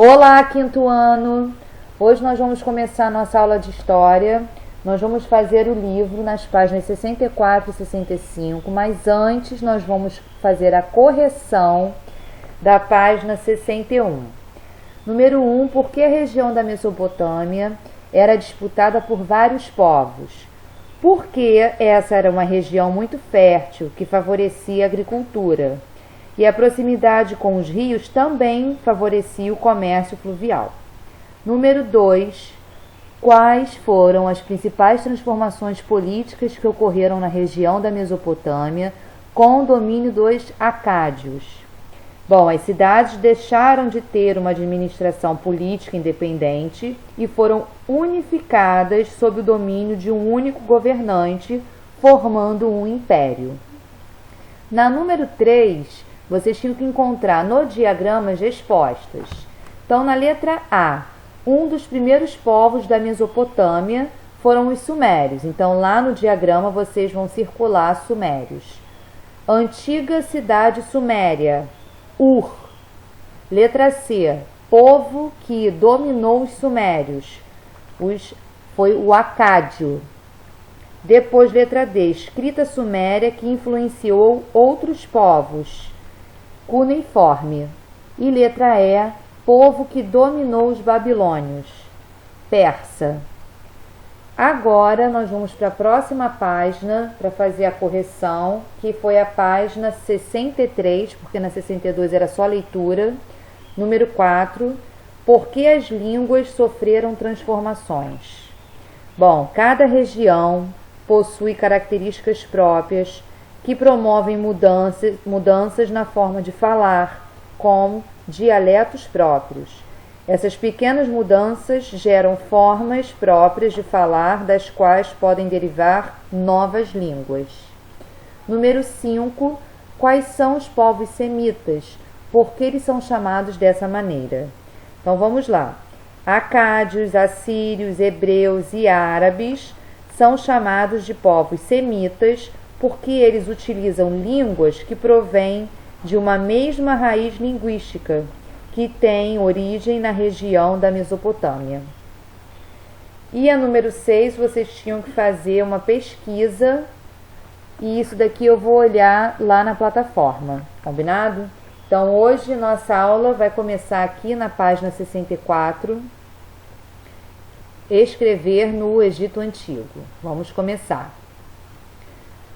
Olá, quinto ano! Hoje nós vamos começar a nossa aula de História. Nós vamos fazer o livro nas páginas 64 e 65, mas antes nós vamos fazer a correção da página 61. Número 1, por que a região da Mesopotâmia era disputada por vários povos? Porque essa era uma região muito fértil que favorecia a agricultura. E a proximidade com os rios também favorecia o comércio fluvial. Número 2. Quais foram as principais transformações políticas que ocorreram na região da Mesopotâmia com o domínio dos acádios? Bom, as cidades deixaram de ter uma administração política independente e foram unificadas sob o domínio de um único governante, formando um império. Na número 3, vocês tinham que encontrar no diagrama as respostas. Então, na letra A, um dos primeiros povos da Mesopotâmia foram os sumérios. Então, lá no diagrama, vocês vão circular sumérios. Antiga cidade suméria, Ur. Letra C, povo que dominou os sumérios, foi o acádio. Depois, letra D, escrita suméria que influenciou outros povos, cuneiforme. E letra E, povo que dominou os babilônios, persa. Agora nós vamos para a próxima página para fazer a correção, que foi a página 63, porque na 62 era só leitura. Número 4, por que as línguas sofreram transformações? Bom, cada região possui características próprias que promovem mudanças na forma de falar, com dialetos próprios. Essas pequenas mudanças geram formas próprias de falar, das quais podem derivar novas línguas. Número 5. Quais são os povos semitas? Por que eles são chamados dessa maneira? Então vamos lá. Acádios, assírios, hebreus e árabes são chamados de povos semitas porque eles utilizam línguas que provêm de uma mesma raiz linguística, que tem origem na região da Mesopotâmia. E a número 6, vocês tinham que fazer uma pesquisa, e isso daqui eu vou olhar lá na plataforma, combinado? Então, hoje nossa aula vai começar aqui na página 64, escrever no Egito Antigo. Vamos começar.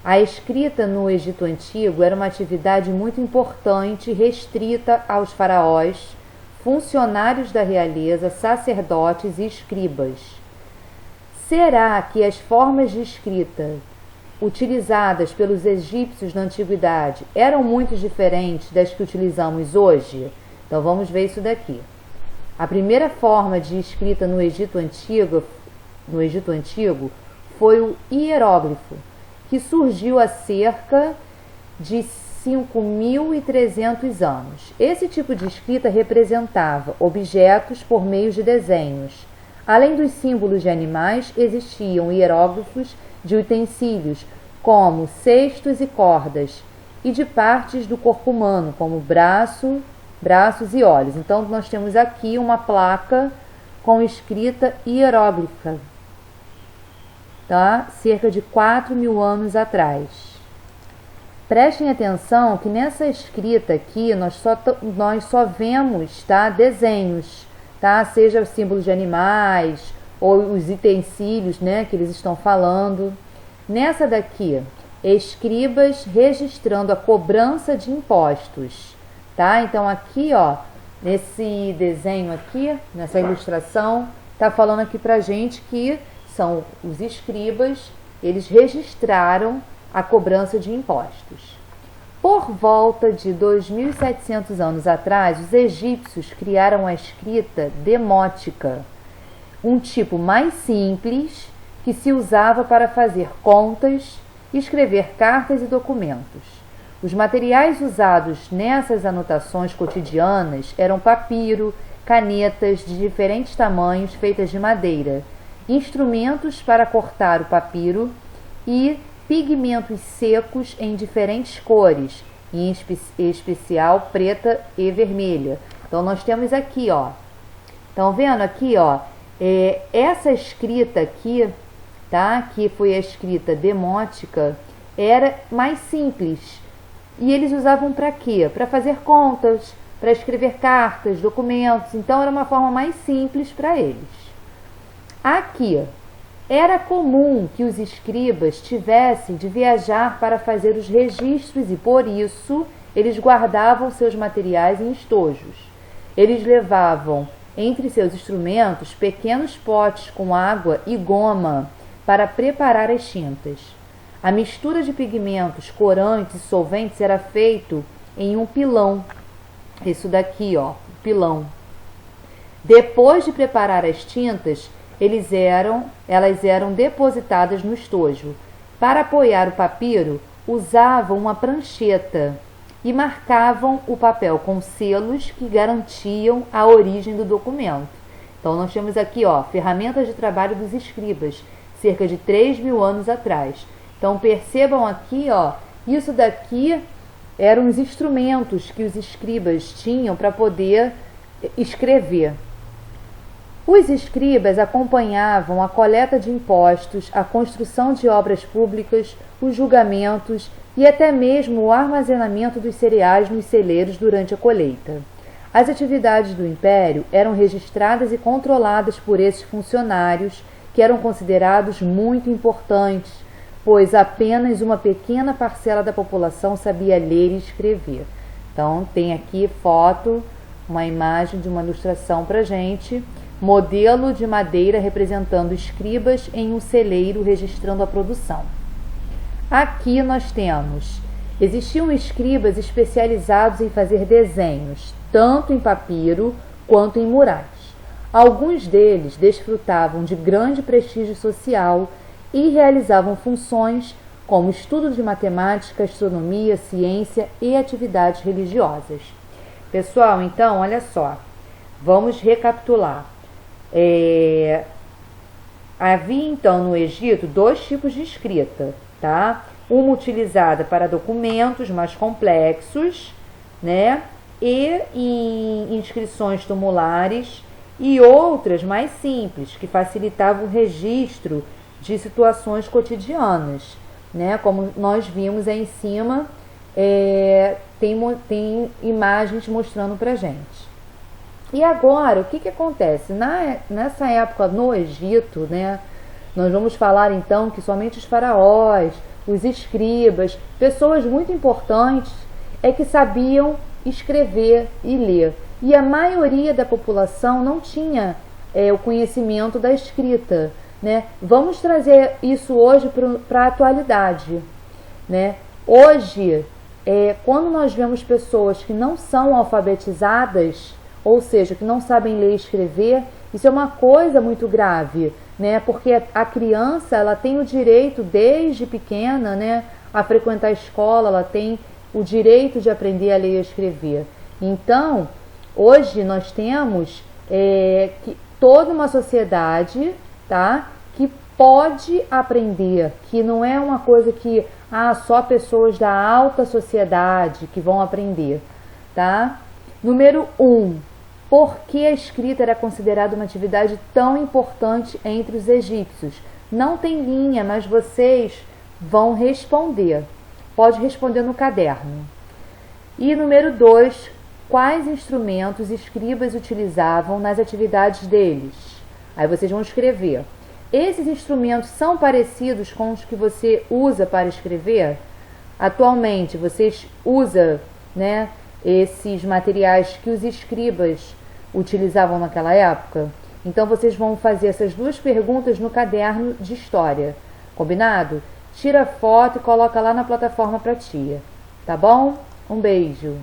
A escrita no Egito Antigo era uma atividade muito importante, restrita aos faraós, funcionários da realeza, sacerdotes e escribas. Será que as formas de escrita utilizadas pelos egípcios na antiguidade eram muito diferentes das que utilizamos hoje? Então vamos ver isso daqui. A primeira forma de escrita no Egito Antigo foi o hieróglifo, que surgiu há cerca de 5.300 anos. Esse tipo de escrita representava objetos por meio de desenhos. Além dos símbolos de animais, existiam hieróglifos de utensílios, como cestos e cordas, e de partes do corpo humano, como braços e olhos. Então, nós temos aqui uma placa com escrita hieróglifa, tá? Cerca de 4.000 anos atrás. Prestem atenção que nessa escrita aqui nós só vemos, tá, desenhos, tá? Seja os símbolos de animais ou os utensílios, né, que eles estão falando. Nessa daqui, escribas registrando a cobrança de impostos, tá? Então aqui, ó, nesse desenho aqui, nessa ilustração, tá falando aqui pra gente que são os escribas, eles registraram a cobrança de impostos. Por volta de 2.700 anos atrás, os egípcios criaram a escrita demótica, um tipo mais simples que se usava para fazer contas, escrever cartas e documentos. Os materiais usados nessas anotações cotidianas eram papiro, canetas de diferentes tamanhos feitas de madeira, instrumentos para cortar o papiro e pigmentos secos em diferentes cores, em especial preta e vermelha. Então nós temos aqui, ó, Estão vendo aqui, ó, essa escrita aqui, tá? Que foi a escrita demótica, era mais simples. E eles usavam para quê? Para fazer contas, para escrever cartas, documentos. Então era uma forma mais simples para eles. Aqui, era comum que os escribas tivessem de viajar para fazer os registros e por isso eles guardavam seus materiais em estojos. Eles levavam entre seus instrumentos pequenos potes com água e goma para preparar as tintas. A mistura de pigmentos, corantes e solventes era feito em um pilão. Isso daqui, ó, pilão. Depois de preparar as tintas, elas eram depositadas no estojo. Para apoiar o papiro, usavam uma prancheta e marcavam o papel com selos que garantiam a origem do documento. Então, nós temos aqui, ó, ferramentas de trabalho dos escribas, cerca de 3.000 anos atrás. Então, percebam aqui, ó, isso daqui eram os instrumentos que os escribas tinham para poder escrever. Os escribas acompanhavam a coleta de impostos, a construção de obras públicas, os julgamentos e até mesmo o armazenamento dos cereais nos celeiros durante a colheita. As atividades do império eram registradas e controladas por esses funcionários, que eram considerados muito importantes, pois apenas uma pequena parcela da população sabia ler e escrever. Então, tem aqui foto, uma imagem de uma ilustração para gente, modelo de madeira representando escribas em um celeiro registrando a produção. Aqui nós temos, existiam escribas especializados em fazer desenhos, tanto em papiro quanto em murais. Alguns deles desfrutavam de grande prestígio social e realizavam funções como estudo de matemática, astronomia, ciência e atividades religiosas. Pessoal, então, olha só, vamos recapitular. Havia, então, no Egito, 2 tipos de escrita, tá? Uma utilizada para documentos mais complexos, né? E em inscrições tumulares, e outras mais simples, que facilitavam o registro de situações cotidianas, né? Como nós vimos aí em cima, tem imagens mostrando pra gente. E agora, o que acontece? Nessa época, no Egito, né? Nós vamos falar então que somente os faraós, os escribas, pessoas muito importantes, que sabiam escrever e ler. E a maioria da população não tinha o conhecimento da escrita, né? Vamos trazer isso hoje para a atualidade, né? Hoje, quando nós vemos pessoas que não são alfabetizadas, ou seja, que não sabem ler e escrever, isso é uma coisa muito grave, né? Porque a criança, ela tem o direito desde pequena, né, a frequentar a escola, ela tem o direito de aprender a ler e escrever. Então, hoje nós temos toda uma sociedade, tá, que pode aprender, que não é uma coisa que só pessoas da alta sociedade que vão aprender, tá? Número 1. Por que a escrita era considerada uma atividade tão importante entre os egípcios? Não tem linha, mas vocês vão responder. Pode responder no caderno. E número 2. Quais instrumentos escribas utilizavam nas atividades deles? Aí vocês vão escrever. Esses instrumentos são parecidos com os que você usa para escrever? Atualmente, vocês usam, né, esses materiais que os escribas utilizavam naquela época? Então, vocês vão fazer essas 2 perguntas no caderno de história. Combinado? Tira foto e coloca lá na plataforma para tia. Tá bom? Um beijo!